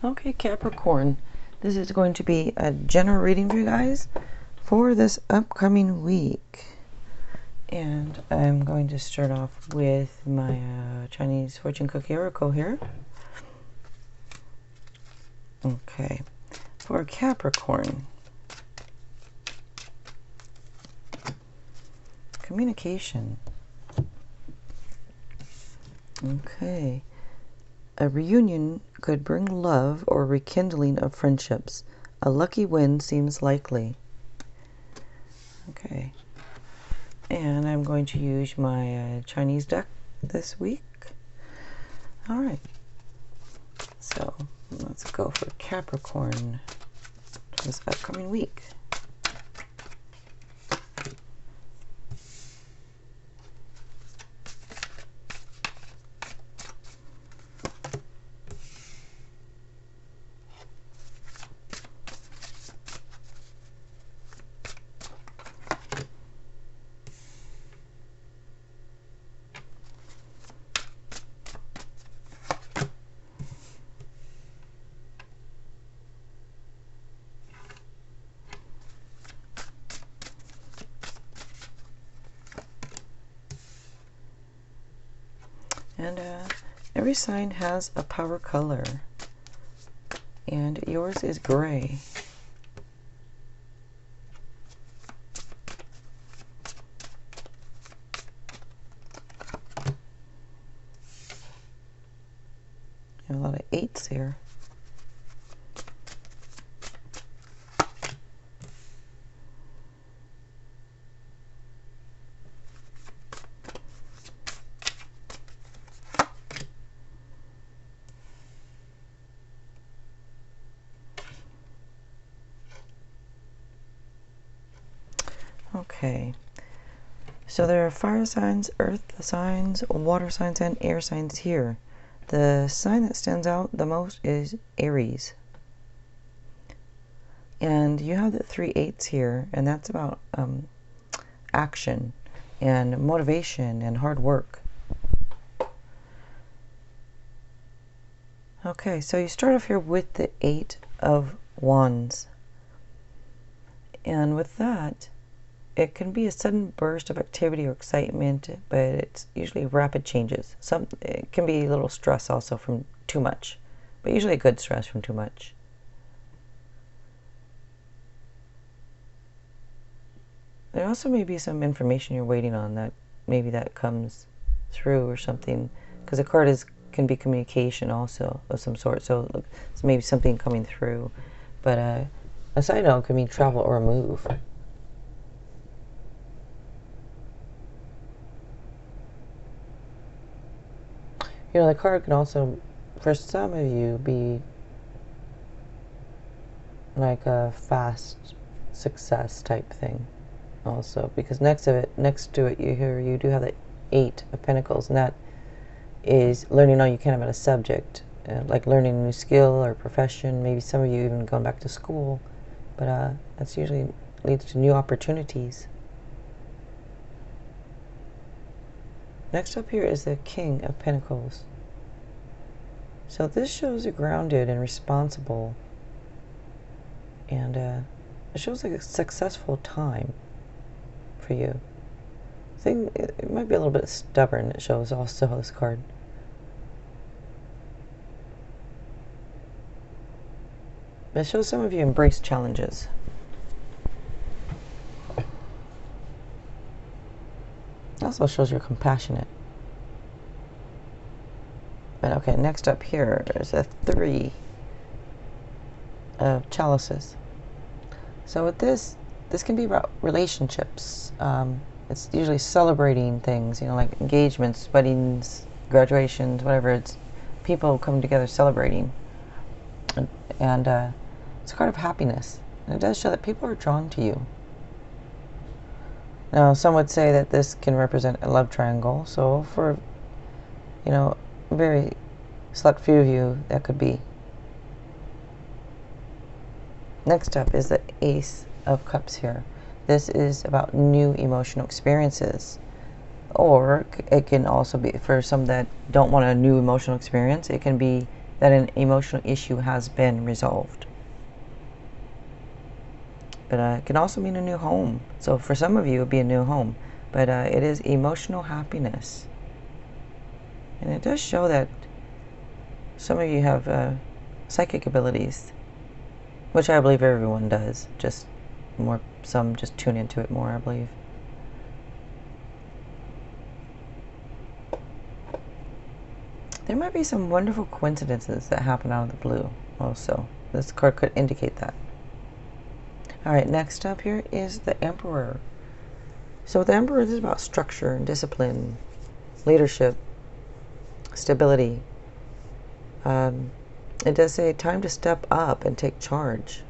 Okay, Capricorn, this is going to be a general reading for you guys for this upcoming week. And I'm going to start off with my Chinese fortune cookie oracle here. Okay, for Capricorn, communication. Okay. A reunion could bring love or rekindling of friendships. A lucky win seems likely. Okay. And I'm going to use my Chinese deck this week. All right. So let's go for Capricorn this upcoming week. And every sign has a power color, and yours is gray. A lot of 8s here. Okay, so there are fire signs, earth signs, water signs, and air signs here. The sign that stands out the most is Aries. And you have the 3 8s here, and that's about action and motivation and hard work. Okay, so you start off here with the 8 of Wands. And with that, it can be a sudden burst of activity or excitement, but it's usually rapid changes. It can be a little stress also from too much, but usually a good stress from too much. There also may be some information you're waiting on that maybe that comes through or something, because a card can be communication also of some sort, so it's maybe something coming through. But a side note could mean travel or a move. You know, the card can also, for some of you, be like a fast success type thing also, because next to it you do have the 8 of Pentacles, and that is learning all you can about a subject, like learning a new skill or profession. Maybe some of you even going back to school, but that's usually leads to new opportunities. Next up here is the King of Pentacles. So this shows you're grounded and responsible, and it shows like a successful time for you. I think it might be a little bit stubborn, it shows also, this card. It shows some of you embrace challenges. It also shows you're compassionate. But okay, next up here, there's a 3 of chalices. So with this can be about relationships. It's usually celebrating things, you know, like engagements, weddings, graduations, whatever. It's people coming together celebrating. And it's a card of happiness. And it does show that people are drawn to you. Now, some would say that this can represent a love triangle. So for, you know, a very select few of you, that could be. Next up is the Ace of Cups here. This is about new emotional experiences. Or it can also be, for some that don't want a new emotional experience, it can be that an emotional issue has been resolved. But it can also mean a new home. So for some of you, it would be a new home. But it is emotional happiness. And it does show that some of you have psychic abilities, which I believe everyone does. Just more, some just tune into it more, I believe. There might be some wonderful coincidences that happen out of the blue also. This card could indicate that. Alright, next up here is the Emperor. So the Emperor is about structure and discipline, leadership, stability. It does say time to step up and take charge.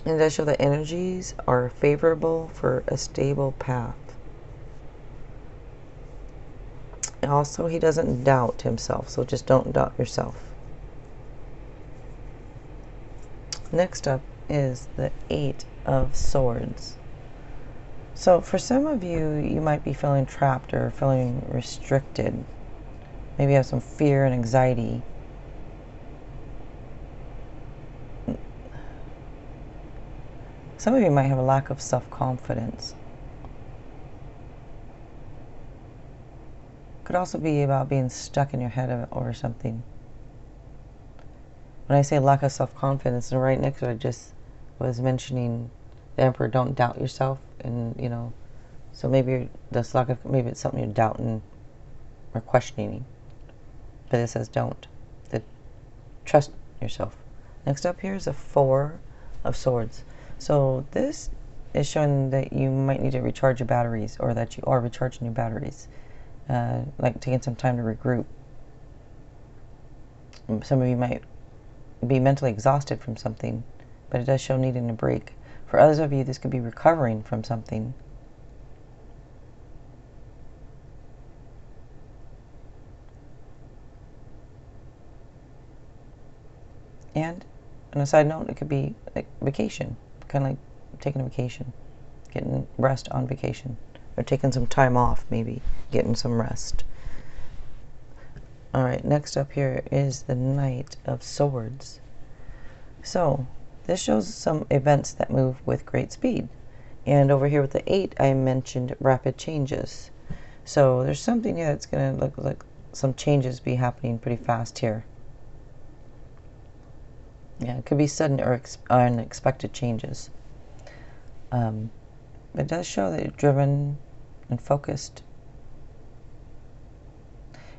And it does show that energies are favorable for a stable path. And also, he doesn't doubt himself, so just don't doubt yourself. Next up is the Eight of Swords. So for some of you, you might be feeling trapped or feeling restricted. Maybe you have some fear and anxiety. Some of you might have a lack of self-confidence. Could also be about being stuck in your head or something. When I say lack of self-confidence, and right next to it, I just was mentioning the Emperor, don't doubt yourself. And, you know, so maybe this lack of, maybe it's something you're doubting or questioning. But it says don't. Trust yourself. Next up here is the Four of Swords. So this is showing that you might need to recharge your batteries, or that you are recharging your batteries. Like taking some time to regroup. Some of you might be mentally exhausted from something, but it does show needing a break. For others of you, this could be recovering from something. And on a side note, it could be like vacation, kind of like taking a vacation, getting rest on vacation, or taking some time off, maybe getting some rest. All right, next up here is the Knight of Swords. So this shows some events that move with great speed. And over here with the 8, I mentioned rapid changes. So there's something here that's going to look like some changes be happening pretty fast here. Yeah, it could be sudden or unexpected changes. It does show that you're driven and focused.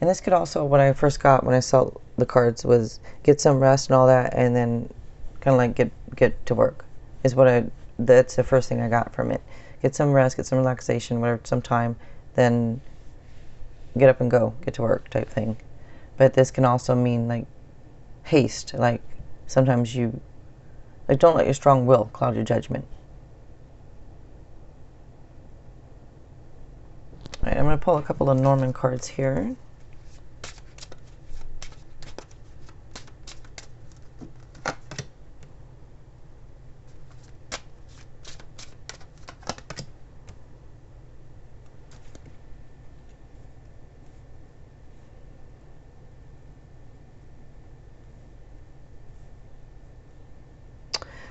And this could also, what I first got when I saw the cards, was get some rest and all that, and then kind of like get to work. Is what that's the first thing I got from it. Get some rest, get some relaxation, whatever, some time, then get up and go, get to work type thing. But this can also mean like haste, like sometimes you, like, don't let your strong will cloud your judgment. All right, I'm going to pull a couple of Lenormand cards here.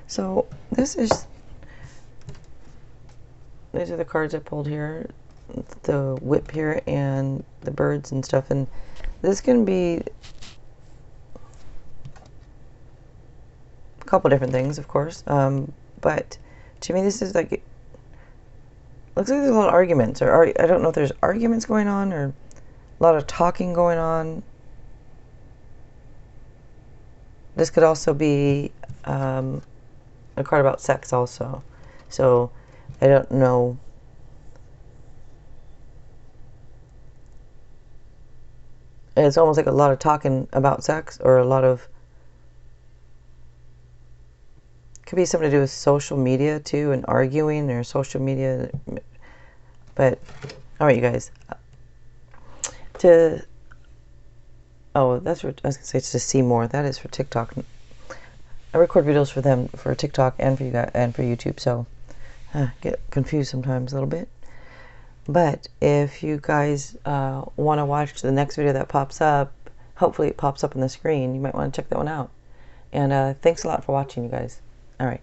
So these are the cards I pulled here, the whip here and the birds and stuff, and this can be a couple different things, of course, but to me this is like, it looks like there's a lot of arguments, or I don't know if there's arguments going on or a lot of talking going on. This could also be a card about sex also. So I don't know. It's almost like a lot of talking about sex, or a lot of, could be something to do with social media too, and arguing, or social media. But all right, you guys, oh, that's for, I was gonna say, it's to see more. That is for TikTok. I record videos for them, for TikTok and for you guys, and for YouTube, so get confused sometimes a little bit. But if you guys want to watch the next video that pops up, hopefully it pops up on the screen. You might want to check that one out. And thanks a lot for watching, you guys. All right.